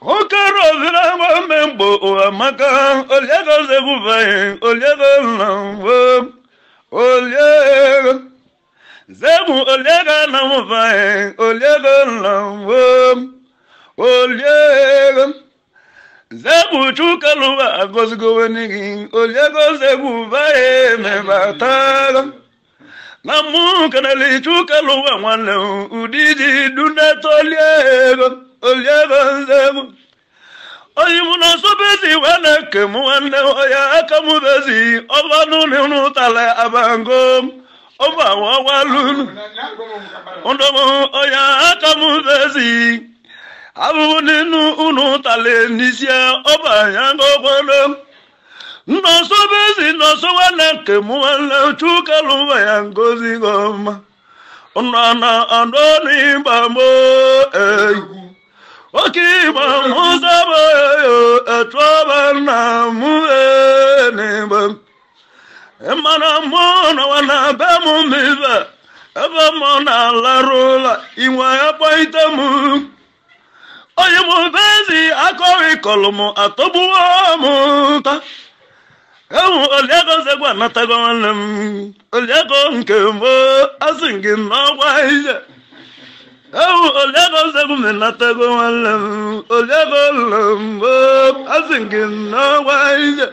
okaro zira membo amaka oliego zeguvae oliego lambo oliego zegu oliego namuvae oliego lambo oliego zegu chukaluwa agozgowenigi oliego zeguvae mebataga namu kanali chukaluwa mwana udidi dunatoliego oliego zegu oyimuna sobezi wana kemu wana oya akamubezi obanu nunu tala abango oba wawalunu ondomo oya akamubezi abu ninu unu tale nisia oba yango kono no sobezi no so wana kemu wana chukaluwa yangozi goma onana andoni bambo Okiba musaba atwaba na mueneba emana mona wana bemu miba eba mona la rola iwa ya paitamu oye mo bezi akori kolomo atobuwa muta ewu oliego zegwa natagonam oliego nkemo asingin na waije oliego zegum natago walam oliego lambo asingin na waije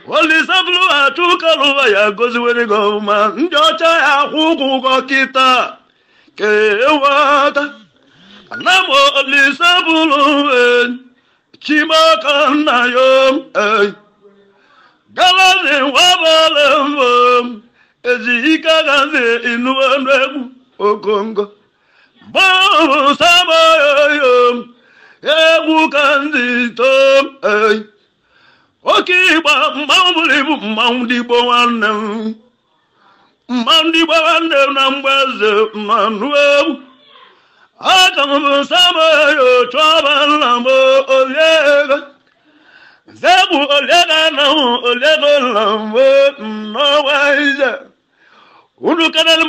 oli sablu atukalu ya goziwere goma njocha ya hukuko kita kewata namo oli sablu chimaka nayo galaze wabalembo ezika gaze inuandegu okongo Bo sabayo ebukanzi tom okiba maulibu maudibo wana na mbaze manuebu akamu sabayo twabalambo olega zebu olega na olega lambo no waiza Unu kanal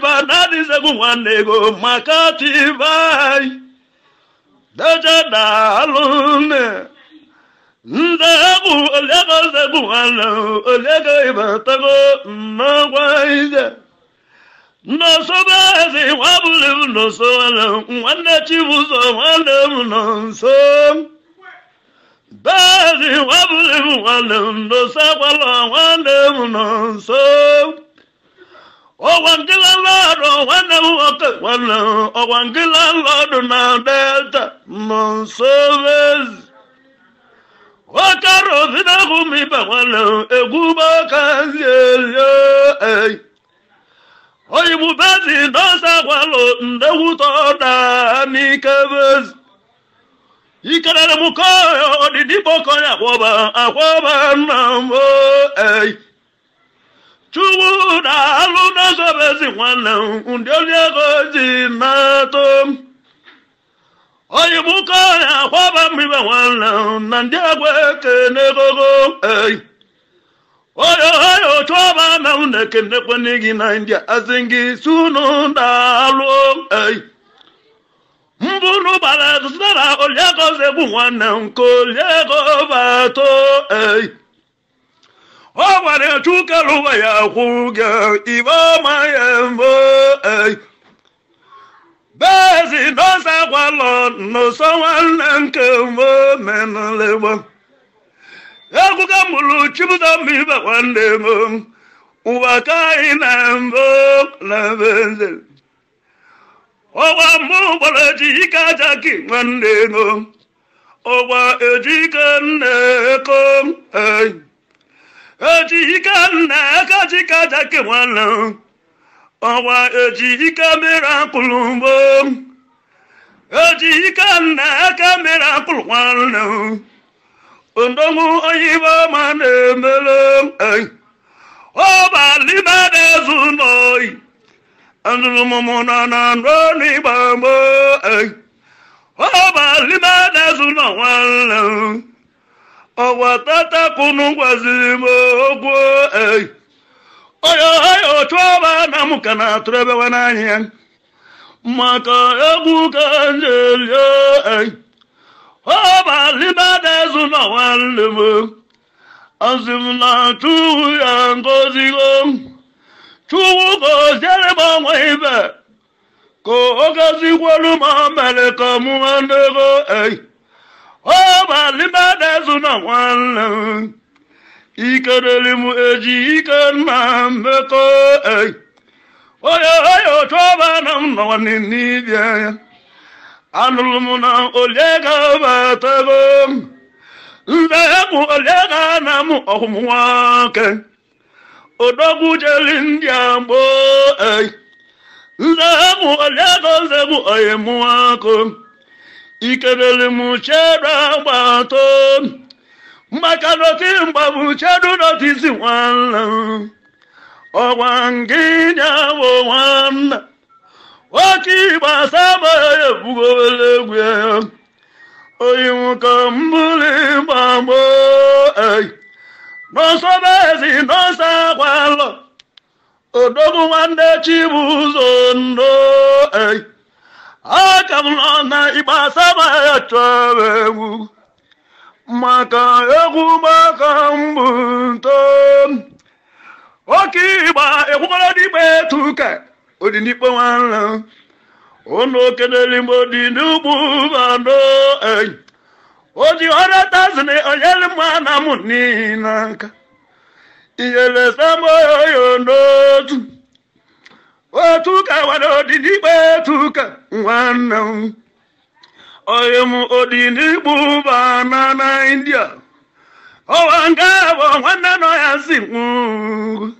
banadi zagu wanego makati vai daja dalune ndagu olega zagu wana olega ibatago no waiza no sobazi wabulu no soala wana chibuzo wana no so bazi wabulu wana no sawala wana no so Wangila Lord, Wangila Lord, now Delta, non service. Wakaro Vidagumi Bawalo, Eguba Kazi, Oyimubazi, Dosa Walo, the Wutoda, Nikavas. Ikaramuko, the Dipokoya, Aquaba, Nambo, Chuda aluna sabezi wana undioliego zinato Oyimuka ya kwaba miba wana nandiagwe kenegogo Oyo chwaba na unekene kwenigi na india azingi sunu ndalo Mbunu bala tusara oliego zebu wana nkoliego bato Wane chukaluwa ya huga iba mayembo Bezi no sa kwalo no so wanankembo menalebo Yakuka mulu chibuza miba wandemo Uwakai nambo na benze Owa mubala jika jaki wandemo Owa ejika neko Ejika kajika jake wala Owa ejika miraculumbo Ejika miracle wala Ondongu oyiba manemelo Oba lima dezunoi Andulumomona nandoni bambo Oba lima dezuno wala Owatata kunungwazimo ogwo Oyo chwaba namukana turebe wananya Maka ebuka njelyo Oba libadezu na walemo. Azimna tu ya ngozi go. Tu go zere ba mwaibe. Ko ogazi kwalu ma meleka muandego ay. Oba libadezu na walemo. Ikarelimu eji ikarma meko ay. Oyo choba nam no nini dia. Anulumuna olega batago. Nzamu olega namu ohumwake. Odogu jelindia mbo ay. Nzamu olega zebu ayemwako. Ikarelimu chera bato. Makanoti mbabu chedu notisi wala. Owanginya wana. Wakiba sama ya bugolegwe. Oyimuka mbuli mambo. No sobezi no sakwalo. Odogu wande chibuzondo. Akamlona iba sama ya travewu. Maka egu maka mbunto. Okiba egu di betuka. Odi nipo wala. Ono kedeli modi nubu bando. Oji ora tazne oyele mwana muninaka. Iyele samo yondo. Otuka wano di betuka wana. Oyemu odini buba na India. Owangabo wana no yasingu.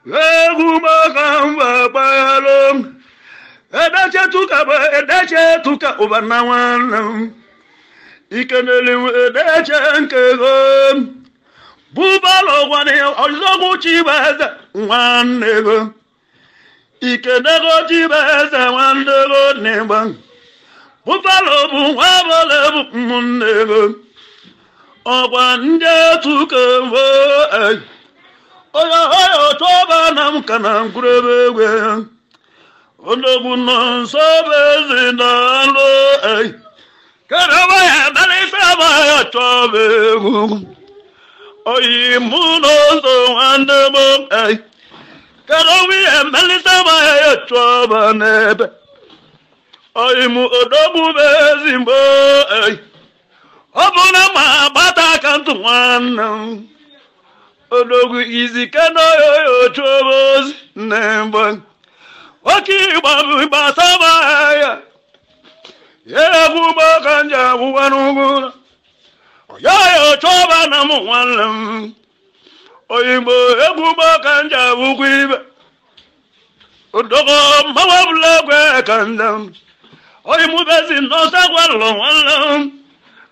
Egu makamba bayalong. Edache tuka ubana wana. Ikenelimu edache nkego. Bubalo wane ozogu chibaza wanego. Ikenego chibaza wanego nebang. Bufalo bu wabale bu munego. Obanje tukevo ay. Oyo toba nam kanam kurebegwe. Onogu non sobe zinalo ay. Karabaya dalisa ya tobegu. Oyi muno so wandemo ay. Karawi dalisa ya toba nebe. Oyimu odobu bezimbo ay. Obuna ma bata kantu wana. Odogu izikano yo chobos nemba. Oki babu basaba ya. Yegu bakanja buwanugula. Oyo choba namu wana. Oyimbo yegu bakanja bukwiba. Odogo mawabula kwe kandam. Oyimu bezi no sakwalo wala.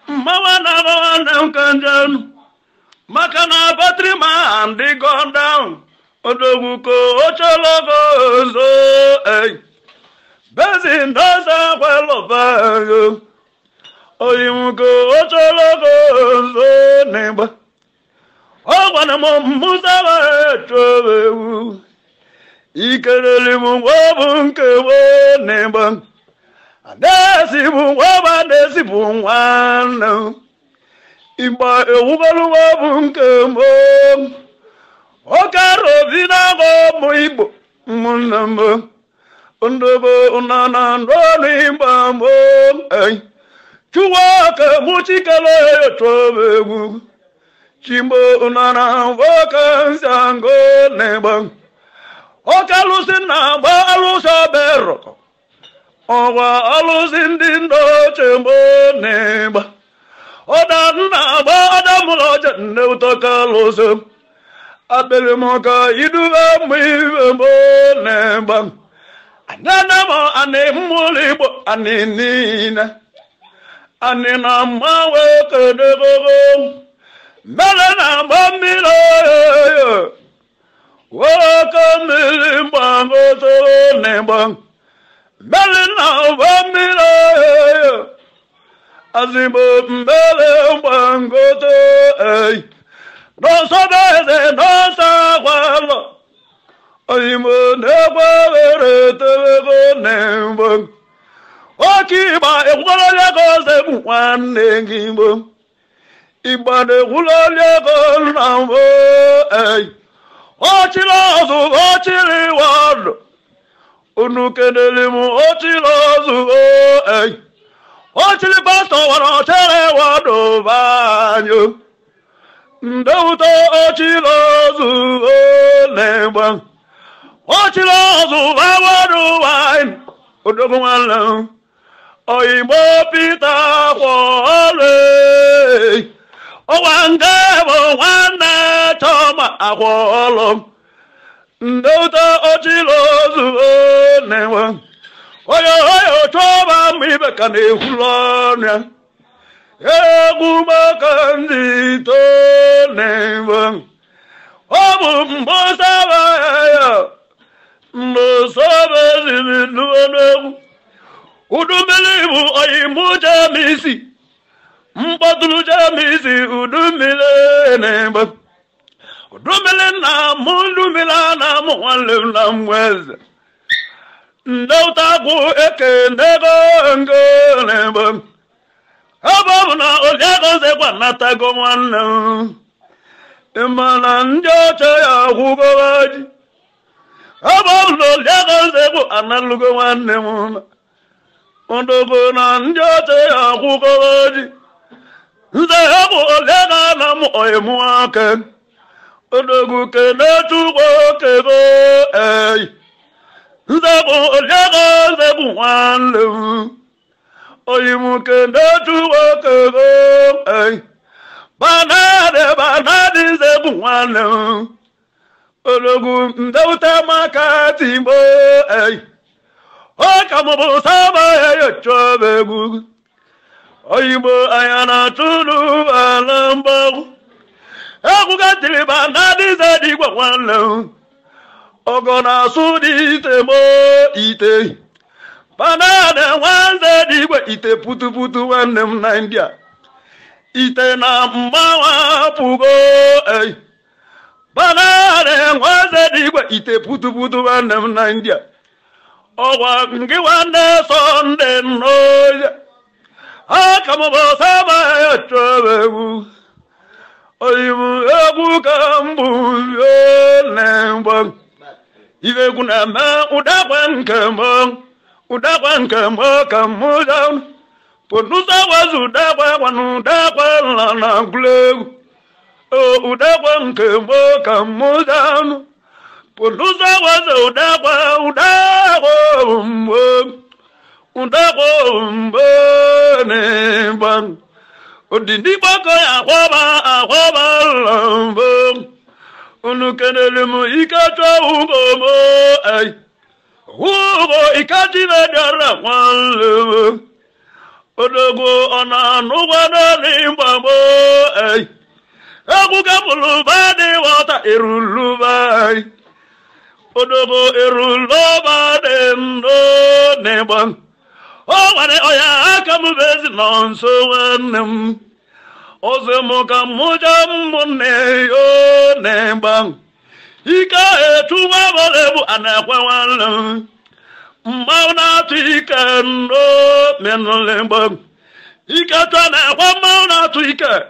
Mawana wana kanjan. Makana patrima andi gone down. Odogu ko ochologo zo ay. Bezi no sakwalo bago. Oyimu ko ochologo zo neba. Owana mo musawa chobewu. Ikerelimu wabunke wo neba. Adesibu waba desibu wana. Iba ewugalu wabunke mo. Okaro vinago moibo munamba. Undogo unana ndoni mbambo. Chuwaka muchikale tobegu. Chimbo unana waka sango nebang. Okalusina ba alusa beroko. Owa alusindindo chembo neba. Odana ba adamulo jande utakalusem. Abelemoka iduga mwivembo neba. Ananamo anemulibo aninina. Anina mawe kedego. Melena bambilo. Waka milimbango to neba. Melena bambilo. Azimbo mbele mbangoto ay. No sabeze no sakwalo. Ayimo nebwere telego nembo. Okiba ekwulolie goze mwanne ngimbo Iba de kwulolie go nambo Ochilozu ochili wado Unukenelimu ochilozu Ochili pastor wano chere wado banyo Ndeuto ochilozu nebang Ochilozu wado wine Odokumala Oimo pita kwole Owangebo wane toma akwolom Ndeuto ochilozu nebang Oyo toba mibekane hulonya Egumakanzito nebang Obu mbosabaya Mbosabaya zinuanegu Udumilibu oyimu jamisi Mbadulu jamisi udumile nebang Udumile na mundumila na mwale na mweze Ndautaku eke negongo nebang Ababuna oliago zekwa natago mwana Imana njoche ya kugowaji Ababuna oliago zekwa analugo mwana mwana Ondogo na njoche ya kugowaji Nzehebu oliaga na moye mwake Ondogo kene chugo kego Nzebu oliaga zebu wanlu Oyimuke ndotu wakego Banade zebu wanlu Ologu ndauta makati mbo Okamubu sama ya chobegu Oyimu ayana tulu alambo Ekukatili banade zedigwa wanlu Ogona sudi temo ite Banane wanze digwe ite putu putu wanem na India Ite na mbawa pugo Banane wanze digwe ite putu putu wanem na India Owa ngi wane sonde noya Akamobo sama ya chobebu Oyimu ebu kambu nembang Ive kuna ma udakwan kembang Udakwan kembang kamudan Ponusa wazu udakwan lana glegu Udakwan kembang kamudan Ponusa wazu udakwan nembang Odindi bako ya akwaba lambang Unukenelimu ikatwa ugomo Ugo ikatine dara wanlu Odogo ona nugwana nimbamo Akuka mulubade wata irulubai Odogo irulubade ndo nebang Owane oya akamubezi nonso wanem Ozemoka moja muneyo nembang Ika etuwa bolebu anakwa wala Mauna tuika ndo menolembang Ika twana kwa mauna tuika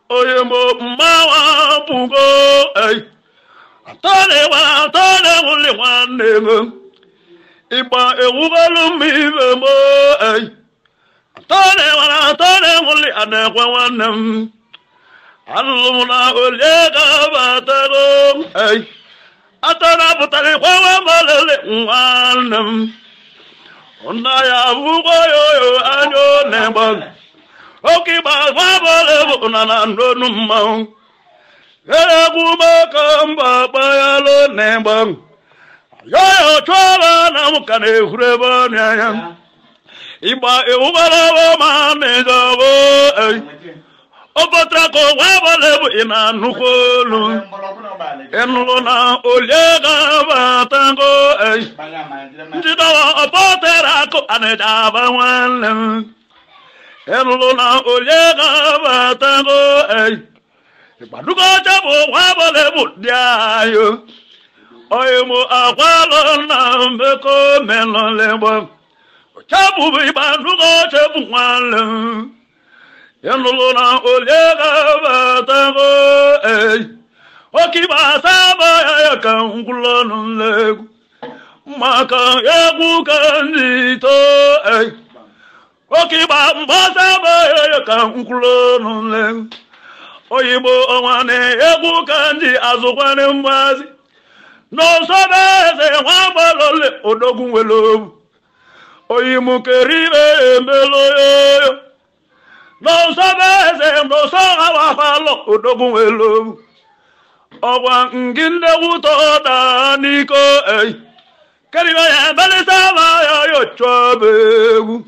Oyembo mawa pugo Atane wuli wanemo Iba ewugalu mibemo Atane wuli anakwa wanem Alumna olega batago Atana butali kwa malele wanam Onaya vugo yo anyo nembang Okiba wabale unanando numang Eguma kamba bayalo nembang Yoyo chola namukane hureba nyayang Iba eubala wa manejawo Ogotrako wabale ina nukolu Enlona olega batango Njidawa opoterako anejaba wale Enlona olega batango Ibaduko jabo wabale budiayo Oyemo akwalo na mbeko menolebo chabu ba nugo chabu wala yanulona olega batago okiba saba ya kankulonu legu maka yegu kanito okiba mbasaba ya kankulonu legu oyibo owane yegu kanji azukwane mbazi no sobeze wabalole odogun welobu oyimu keribe mbelo yo no sobeze no soga wafalo odogun welobu owa nginde wuto daniko keribe mbele sama yo chobegu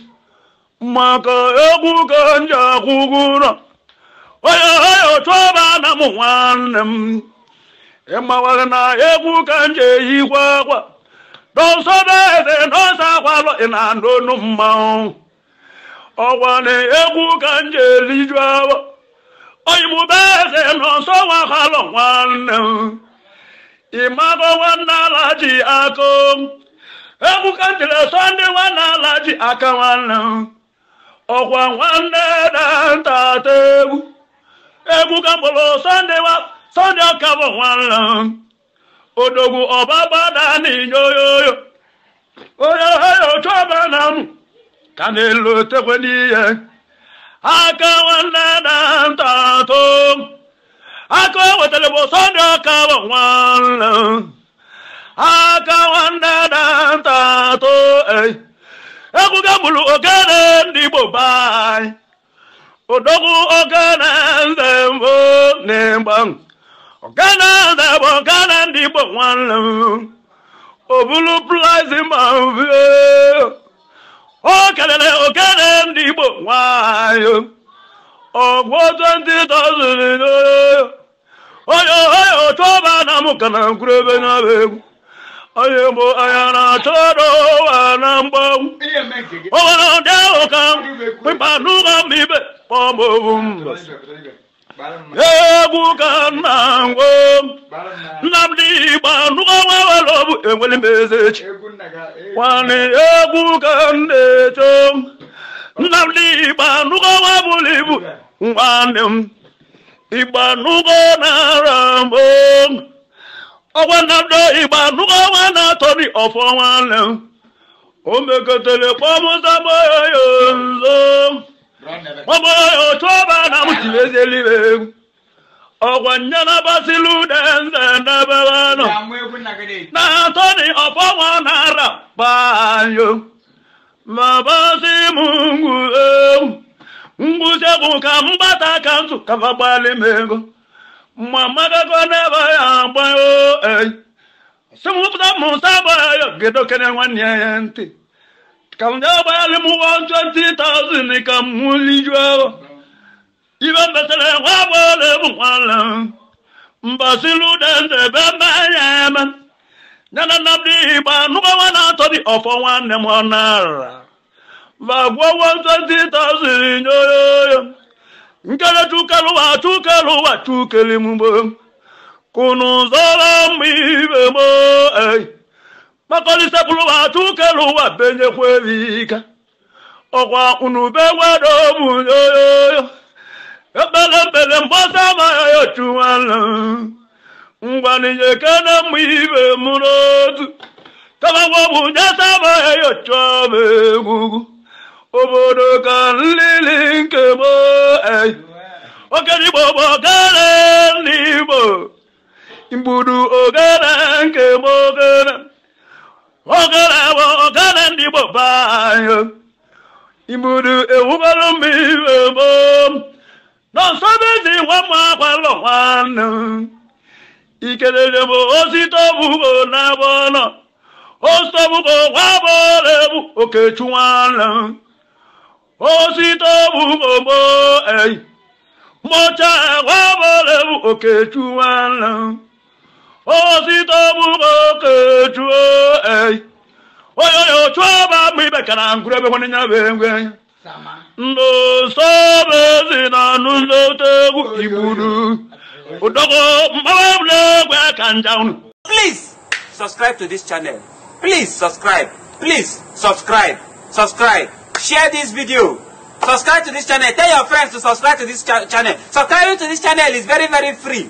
maka egu kanja kuguna oyo choba na muwanem Emawagana egu kanje igwagwa Don't sobeze no sakwalo inando numma Owane egu kanje lijwawa Oyimubeze no sowa khalo wane Imago wana laji ako Egu kanje le sonde wana laji akawana Ogwa wane dantatebu Egu kambolo sonde wa Sonde kabo wala Odogu obaba dani yoyo Oyo choba nam Kanelo tekweniye Aka wala dantato Aka watelebo sonde kabo wala Aka wala dantato Egu gambulu ogane ndibo bai Odogu ogane ndembo nembang Ogana da bogana ndi bo wala Obulu plaza mavio Okalele ogana ndi bo wayo Ogwo 20,000 Oyo toba na mukana kurebe na begu Oyo bo ayana todo wana mbawu Owana deo kam Pimpa nuga mibe Pombo bumba Egu kanango Namdi banuga wawalobu Engweli mesechi Wani egu kandecho Namdi banuga wabulibu Wani Ibanuga narambo Owanabdo ibanuga wana Tony ofo wane Omeketele pomo samoyo Omoyo toba na mutiweze libe Ogwanyana basilu denze nebelano Na Tony ofo wanara Banyo Mabasi mungu Mbuze kuka mbata kansu Kafabali mengo Mamaka koneba ya mbayo Simuputa musaba yo Gedo kene wanyenti Kamjaba alimu 120,000 kamuli jwa Iba mbesele wabole mwala Mbasilu denze bema yemen Nana nabdi iba nuka wana Todi ofo wane mwanara Vagwa 120,000 yoyoyo Nkele tukaluwa tukeli mbo Kunu zola mwibe mo Makoli sepuluwa tukeluwa benye kwevika Okwa unube wadomu yoyoyo Ebele mbosa mayo chuwala Ngwani yekene mwibe munotu Kama wabu nyasa mayo chobe gugu Obodo kan lilinke mo Okeni bobo kane nibo Imbudu ogana nke mo gana Ogana ndibo bayo Imbudu ewubalu miwe mo Non sabezi wama kwalo wano Ikelele mo osito bugo na bono Osto bugo wabole bu okechuwana Osito bugo mo Mocha wabole bu okechuwana Osito bugo kechuo Oyo choba mibe kana nkurebe waninya bengwe Ndo sobe zina nuzotegu ibudu Udogo mbawable kwe kanjaunu. Please subscribe to this channel. Please subscribe. Please subscribe. subscribe. Share this video. Subscribe to this channel. Tell your friends to subscribe to this channel. Subscribing to this channel is very, very free.